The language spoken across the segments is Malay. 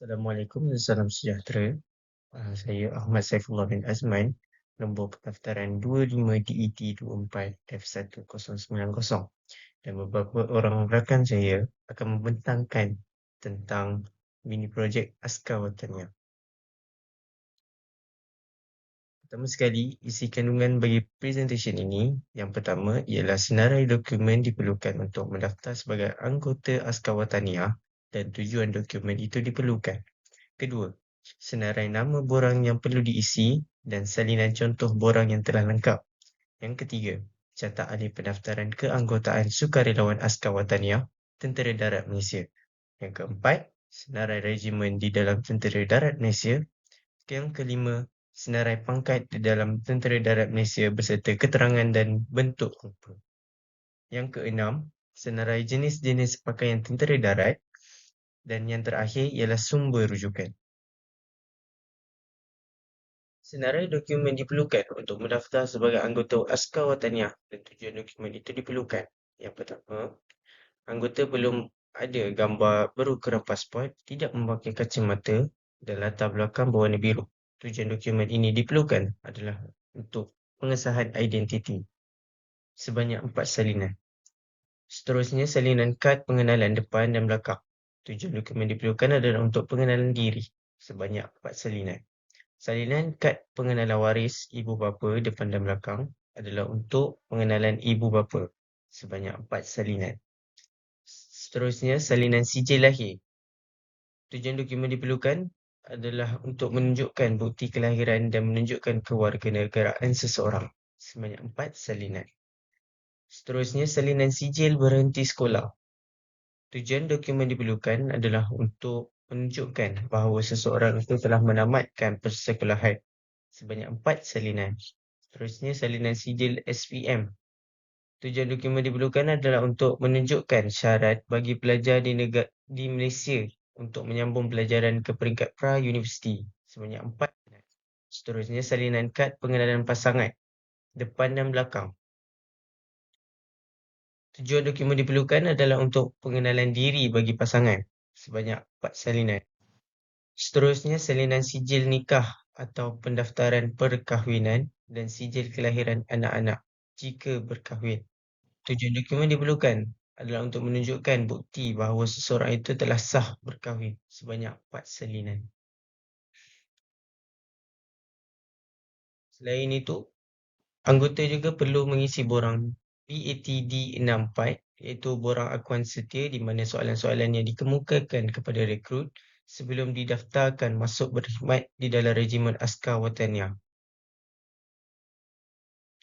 Assalamualaikum dan salam sejahtera. Saya Ahmad Saifullah bin Azman, nombor pendaftaran 25 DET 24 F1090 dan beberapa orang rakan saya akan membentangkan tentang mini projek Askar Wataniah. Pertama sekali, isi kandungan bagi presentation ini, yang pertama ialah senarai dokumen diperlukan untuk mendaftar sebagai anggota Askar Wataniah dan tujuan dokumen itu diperlukan. Kedua, senarai nama borang yang perlu diisi dan salinan contoh borang yang telah lengkap. Yang ketiga, catat ahli pendaftaran keanggotaan sukarelawan Askar Wataniah Tentera Darat Malaysia. Yang keempat, senarai regimen di dalam Tentera Darat Malaysia. Yang kelima, senarai pangkat di dalam Tentera Darat Malaysia beserta keterangan dan bentuk rupa. Yang keenam, senarai jenis-jenis pakaian Tentera Darat. Dan yang terakhir ialah sumber rujukan. Senarai dokumen diperlukan untuk mendaftar sebagai anggota Askar Wataniah dan tujuan dokumen itu diperlukan. Yang pertama, anggota belum ada gambar berukuran pasport, tidak memakai kacamata dan latar belakang berwarna biru. Tujuan dokumen ini diperlukan adalah untuk pengesahan identiti sebanyak 4 salinan. Seterusnya, salinan kad pengenalan depan dan belakang. Tujuan dokumen diperlukan adalah untuk pengenalan diri sebanyak 4 salinan. Salinan kad pengenalan waris ibu bapa depan dan belakang adalah untuk pengenalan ibu bapa sebanyak 4 salinan. Seterusnya, salinan sijil lahir. Tujuan dokumen diperlukan adalah untuk menunjukkan bukti kelahiran dan menunjukkan kewarganegaraan seseorang sebanyak 4 salinan. Seterusnya, salinan sijil berhenti sekolah. Tujuan dokumen diperlukan adalah untuk menunjukkan bahawa seseorang itu telah menamatkan persekolahan sebanyak 4 salinan. Seterusnya, salinan sijil SPM. Tujuan dokumen diperlukan adalah untuk menunjukkan syarat bagi pelajar di Malaysia untuk menyambung pelajaran ke peringkat pra-universiti sebanyak 4 salinan. Seterusnya, salinan kad pengenalan pasangan depan dan belakang. Tujuan dokumen diperlukan adalah untuk pengenalan diri bagi pasangan sebanyak 4 salinan. Seterusnya, salinan sijil nikah atau pendaftaran perkahwinan dan sijil kelahiran anak-anak jika berkahwin. Tujuan dokumen diperlukan adalah untuk menunjukkan bukti bahawa seseorang itu telah sah berkahwin sebanyak 4 salinan. Selain itu, anggota juga perlu mengisi borang PATD 64 iaitu borang akuan setia di mana soalan-soalan yang dikemukakan kepada rekrut sebelum didaftarkan masuk berkhidmat di dalam regimen Askar Wataniah.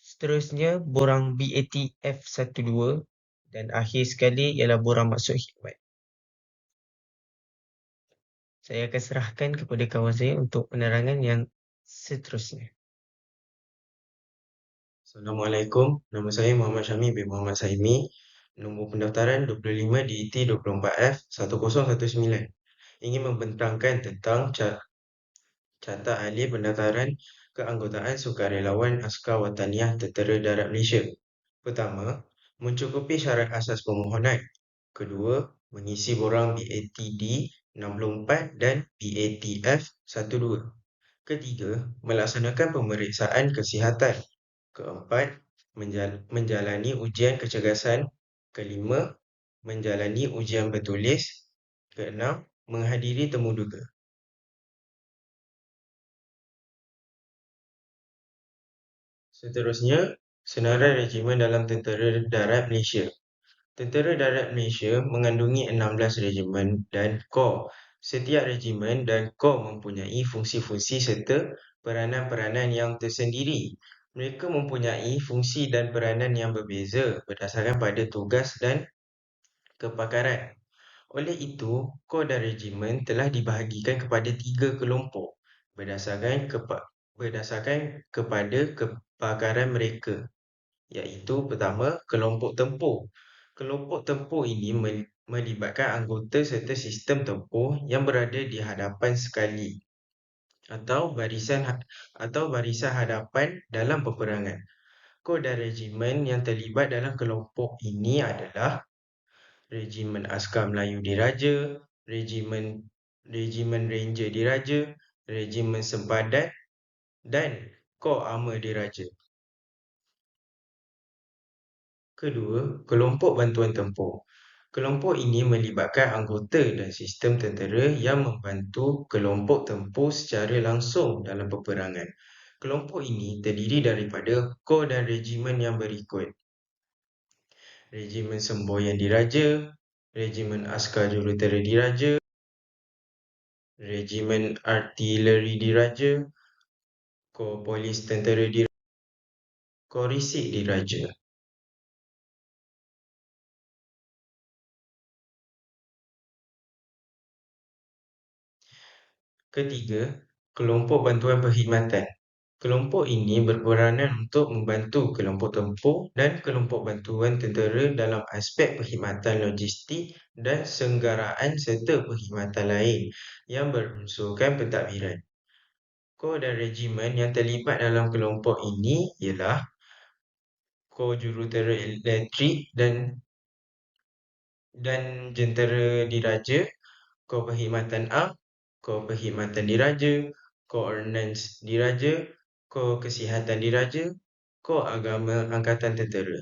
Seterusnya, borang BAT F12 dan akhir sekali ialah borang maksud khidmat. Saya akan serahkan kepada kawan saya untuk penerangan yang seterusnya. Assalamualaikum, nama saya Muhammad Syami bin Muhammad Saimi, nombor pendaftaran 25 DET 24F 1019. Ingin membentangkan tentang catat ahli pendaftaran keanggotaan sukarelawan Askar Wataniah Tentera Darat Malaysia. Pertama, mencukupi syarat asas permohonan. Kedua, mengisi borang BATD 64 dan BATF 12. Ketiga, melaksanakan pemeriksaan kesihatan. Keempat, menjalani ujian kecergasan. Kelima, menjalani ujian bertulis. Keenam, menghadiri temu duga. Seterusnya, senarai regimen dalam Tentera Darat Malaysia. Tentera Darat Malaysia mengandungi 16 regimen dan kor. Setiap regimen dan kor mempunyai fungsi-fungsi serta peranan-peranan yang tersendiri. Mereka mempunyai fungsi dan peranan yang berbeza berdasarkan pada tugas dan kepakaran. Oleh itu, kor dan regimen telah dibahagikan kepada 3 kelompok berdasarkan kepada kepakaran mereka, iaitu pertama, kelompok tempur. Kelompok tempur ini melibatkan anggota serta sistem tempur yang berada di hadapan sekali atau barisan hadapan dalam peperangan. Kor dan regimen yang terlibat dalam kelompok ini adalah Regimen Askar Melayu Diraja, Regimen Regimen Ranger Diraja, Regimen Sempadan, dan Kor Armor Diraja. Kedua, kelompok bantuan tempur. Kelompok ini melibatkan anggota dan sistem tentera yang membantu kelompok tempur secara langsung dalam peperangan. Kelompok ini terdiri daripada kor dan regimen yang berikut. Regimen Semboyan Diraja, Regimen Askar Jurutera Diraja, Regimen Artileri Diraja, Kor Polis Tentera Diraja, Kor Risik Diraja. Ketiga, kelompok bantuan perkhidmatan. Kelompok ini berperanan untuk membantu kelompok tempur dan kelompok bantuan tentera dalam aspek perkhidmatan logistik dan senggaraan serta perkhidmatan lain yang berunsurkan pentadbiran. Kor dan regimen yang terlibat dalam kelompok ini ialah Kor Jurutera Elektrik dan Jentera Diraja, Kor Perkhidmatan Am, Kor Perkhidmatan Diraja, Kor Ordnance Diraja, Kor Kesihatan Diraja, Kor Agama Angkatan Tentera.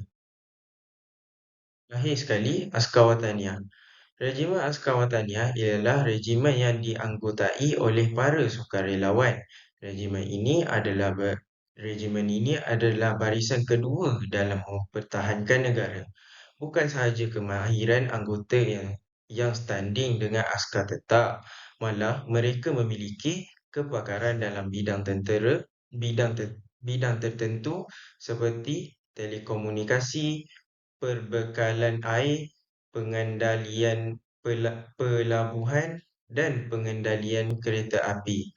Akhir sekali, Askar Wataniah. Regimen Askar Wataniah ialah regimen yang dianggotai oleh para sukarelawan. Regimen ini adalah barisan kedua dalam mempertahankan negara. Bukan sahaja kemahiran anggota yang standing dengan askar tetap, malah mereka memiliki kepakaran dalam bidang tertentu seperti telekomunikasi, perbekalan air, pengendalian pelabuhan, dan pengendalian kereta api.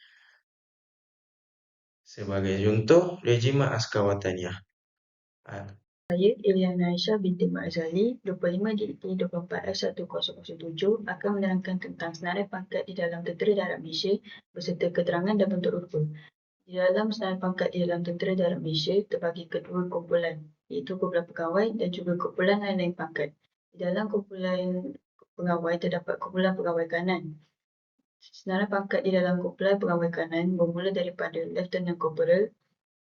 Sebagai contoh, Regimen Askar Wataniah. Saya, Iliana Aisyah binti Mak Azali, 25 DT 24F1007 akan menerangkan tentang senarai pangkat di dalam Tentera Darat Malaysia beserta keterangan dan bentuk rupa. Di dalam senarai pangkat di dalam Tentera Darat Malaysia terbagi kedua kumpulan, iaitu kumpulan pegawai dan juga kumpulan lain-lain pangkat. Di dalam kumpulan pegawai terdapat kumpulan pegawai kanan. Senarai pangkat di dalam kumpulan pegawai kanan bermula daripada Lieutenant Corporal,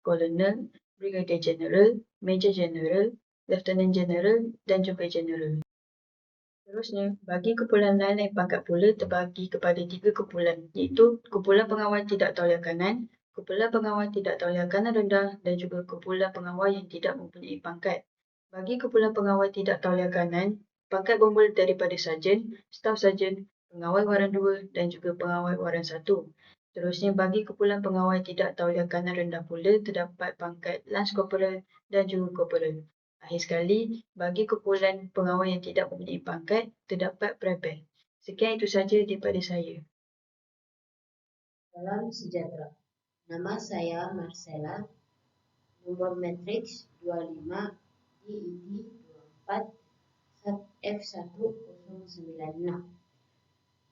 Colonel, Brigadier General, Major General, Lieutenant General dan juga General. Seterusnya, bagi kumpulan lain-lain pangkat pula terbagi kepada 3 kumpulan, iaitu kumpulan pengawal tidak tauliah kanan, kumpulan pengawal tidak tauliah kanan rendah dan juga kumpulan pengawal yang tidak mempunyai pangkat. Bagi kumpulan pengawal tidak tauliah kanan, pangkat bermula daripada sarjan, staf sarjan, pengawal waran 2 dan juga pengawal waran 1. Seterusnya, bagi kumpulan pengawal tidak tauliah kanan rendah pula terdapat pangkat Lance Corporal dan juga Corporal. Akhir sekali, bagi kumpulan pengawal yang tidak mempunyai pangkat terdapat Private. Sekian itu saja daripada saya. Salam sejahtera. Nama saya Marcella, nomor matriks 25 DET 24 F1096.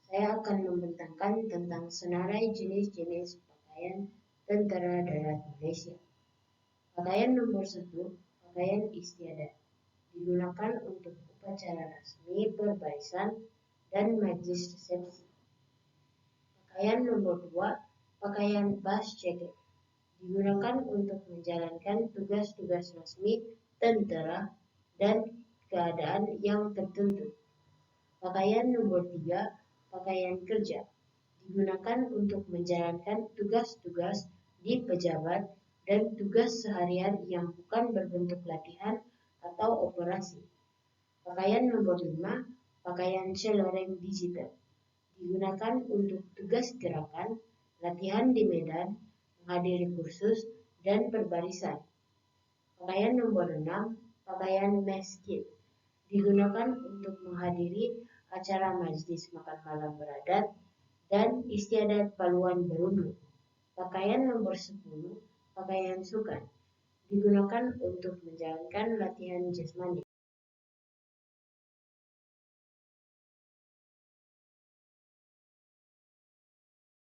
Saya akan membentangkan tentang senarai jenis-jenis pakaian Tentera Darat Malaysia. Pakaian nomor 1, pakaian istiadat, digunakan untuk upacara resmi perbarisan dan majlis resepsi. Pakaian nomor 2, pakaian bas jacket, digunakan untuk menjalankan tugas-tugas resmi tentera dan keadaan yang tertentu. Pakaian nomor 3, pakaian kerja, digunakan untuk menjalankan tugas-tugas di pejabat dan tugas seharian yang bukan berbentuk latihan atau operasi. Pakaian nomor 5, pakaian celoreng digital, digunakan untuk tugas gerakan, latihan di medan, menghadiri kursus, dan perbarisan. Pakaian nomor 6, pakaian mess kit, digunakan untuk menghadiri acara majlis makan malam beradat dan istiadat paluan berundur. Pakaian nomor 10, pakaian sukan, digunakan untuk menjalankan latihan jasmani.